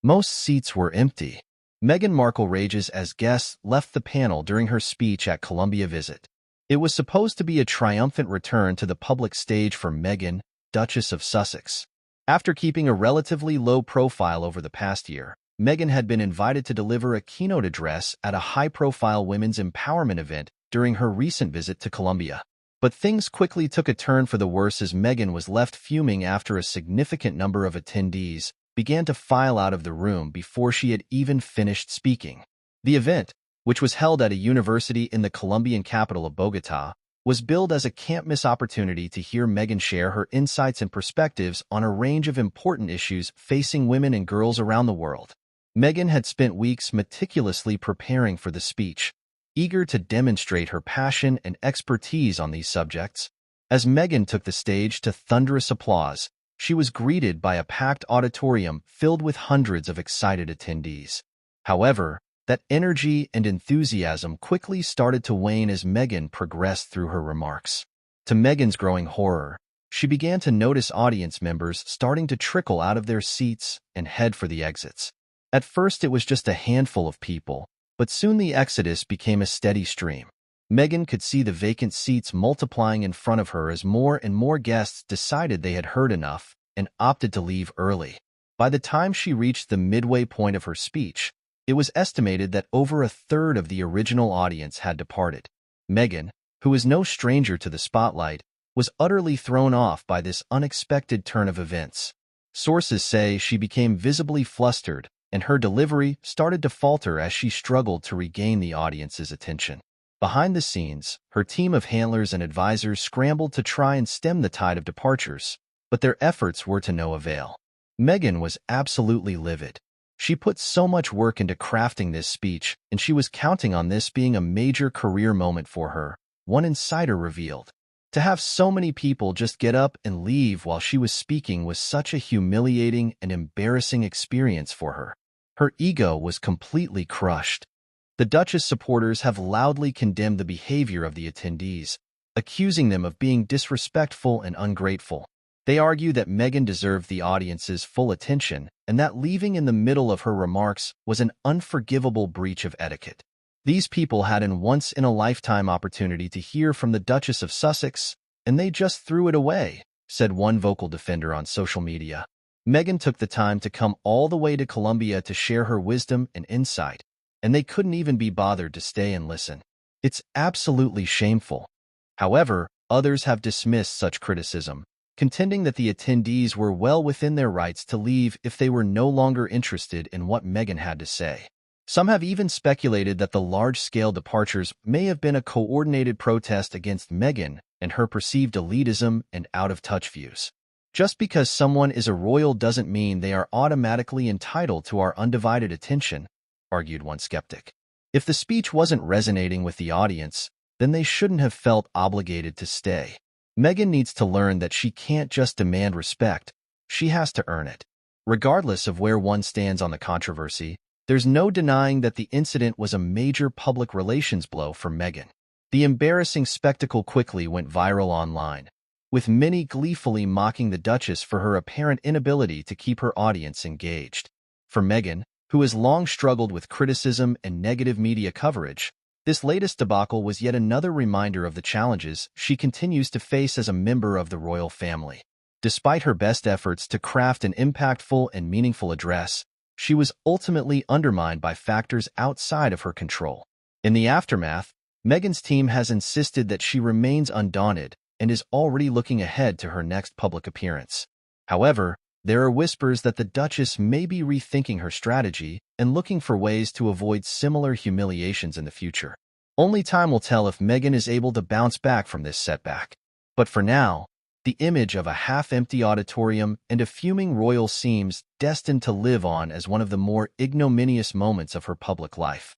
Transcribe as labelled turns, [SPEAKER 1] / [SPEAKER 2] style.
[SPEAKER 1] Most seats were empty. Meghan Markle rages as guests left the panel during her speech at Columbia visit. It was supposed to be a triumphant return to the public stage for Meghan, Duchess of Sussex. After keeping a relatively low profile over the past year, Meghan had been invited to deliver a keynote address at a high-profile women's empowerment event during her recent visit to Columbia. But things quickly took a turn for the worse as Meghan was left fuming after a significant number of attendees began to file out of the room before she had even finished speaking. The event, which was held at a university in the Colombian capital of Bogotá, was billed as a can't-miss opportunity to hear Meghan share her insights and perspectives on a range of important issues facing women and girls around the world. Meghan had spent weeks meticulously preparing for the speech, eager to demonstrate her passion and expertise on these subjects. As Meghan took the stage to thunderous applause, she was greeted by a packed auditorium filled with hundreds of excited attendees. However, that energy and enthusiasm quickly started to wane as Meghan progressed through her remarks. To Meghan's growing horror, she began to notice audience members starting to trickle out of their seats and head for the exits. At first, it was just a handful of people, but soon the exodus became a steady stream. Meghan could see the vacant seats multiplying in front of her as more and more guests decided they had heard enough and opted to leave early. By the time she reached the midway point of her speech, it was estimated that over a third of the original audience had departed. Meghan, who is no stranger to the spotlight, was utterly thrown off by this unexpected turn of events. Sources say she became visibly flustered, and her delivery started to falter as she struggled to regain the audience's attention. Behind the scenes, her team of handlers and advisors scrambled to try and stem the tide of departures, but their efforts were to no avail. Meghan was absolutely livid. She put so much work into crafting this speech, and she was counting on this being a major career moment for her, one insider revealed. To have so many people just get up and leave while she was speaking was such a humiliating and embarrassing experience for her. Her ego was completely crushed. The Duchess supporters have loudly condemned the behavior of the attendees, accusing them of being disrespectful and ungrateful. They argue that Meghan deserved the audience's full attention and that leaving in the middle of her remarks was an unforgivable breach of etiquette. These people had an once-in-a-lifetime opportunity to hear from the Duchess of Sussex, and they just threw it away, said one vocal defender on social media. Meghan took the time to come all the way to Columbia to share her wisdom and insight, and they couldn't even be bothered to stay and listen. It's absolutely shameful. However, others have dismissed such criticism, contending that the attendees were well within their rights to leave if they were no longer interested in what Meghan had to say. Some have even speculated that the large-scale departures may have been a coordinated protest against Meghan and her perceived elitism and out-of-touch views. Just because someone is a royal doesn't mean they are automatically entitled to our undivided attention, argued one skeptic. If the speech wasn't resonating with the audience, then they shouldn't have felt obligated to stay. Meghan needs to learn that she can't just demand respect, she has to earn it. Regardless of where one stands on the controversy, there's no denying that the incident was a major public relations blow for Meghan. The embarrassing spectacle quickly went viral online, with many gleefully mocking the Duchess for her apparent inability to keep her audience engaged. For Meghan, who has long struggled with criticism and negative media coverage, this latest debacle was yet another reminder of the challenges she continues to face as a member of the royal family. Despite her best efforts to craft an impactful and meaningful address, she was ultimately undermined by factors outside of her control. In the aftermath, Meghan's team has insisted that she remains undaunted and is already looking ahead to her next public appearance. However, there are whispers that the Duchess may be rethinking her strategy and looking for ways to avoid similar humiliations in the future. Only time will tell if Meghan is able to bounce back from this setback. But for now, the image of a half-empty auditorium and a fuming royal seems destined to live on as one of the more ignominious moments of her public life.